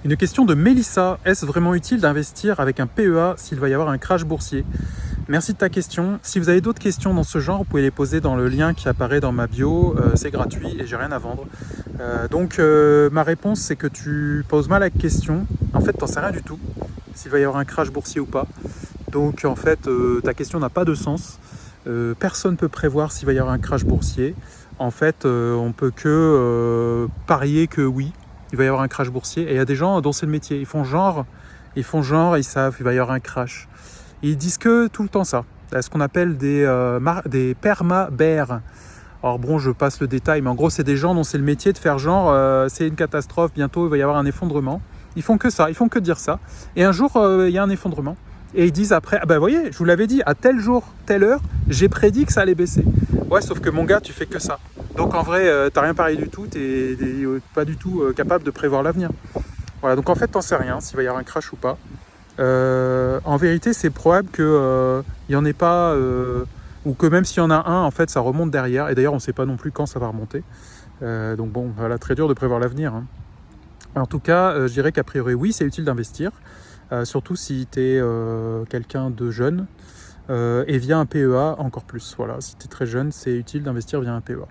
Une question de Mélissa. Est-ce vraiment utile d'investir avec un PEA s'il va y avoir un crash boursier? Merci de ta question. Si vous avez d'autres questions dans ce genre, vous pouvez les poser dans le lien qui apparaît dans ma bio. C'est gratuit et j'ai rien à vendre. Ma réponse, c'est que tu poses mal la question. En fait, t'en sais rien du tout s'il va y avoir un crash boursier ou pas. Donc, en fait, ta question n'a pas de sens. Personne ne peut prévoir s'il va y avoir un crash boursier. En fait, on peut que parier que oui, il va y avoir un crash boursier. Et il y a des gens dont c'est le métier. Ils font genre, ils savent, il va y avoir un crash. Et ils disent que tout le temps ça. Ce qu'on appelle des perma-bears. Alors bon, je passe le détail, mais en gros, c'est des gens dont c'est le métier de faire genre, c'est une catastrophe, bientôt il va y avoir un effondrement. Ils font que ça, ils font que dire ça. Et un jour, il y a un effondrement. Et ils disent après, ah ben vous voyez, je vous l'avais dit, à tel jour, telle heure, j'ai prédit que ça allait baisser. Ouais, sauf que mon gars, tu fais que ça. Donc en vrai, t'as rien parié du tout, t'es pas du tout capable de prévoir l'avenir. Voilà, donc en fait, t'en sais rien s'il va y avoir un crash ou pas. En vérité, c'est probable qu'il n'y en ait pas, ou que même s'il y en a un, en fait, ça remonte derrière. Et d'ailleurs, on ne sait pas non plus quand ça va remonter. Donc bon, voilà, très dur de prévoir l'avenir, hein. En tout cas, je dirais qu'a priori, oui, c'est utile d'investir. Surtout si tu es quelqu'un de jeune. Et via un PEA, encore plus. Voilà, si tu es très jeune, c'est utile d'investir via un PEA.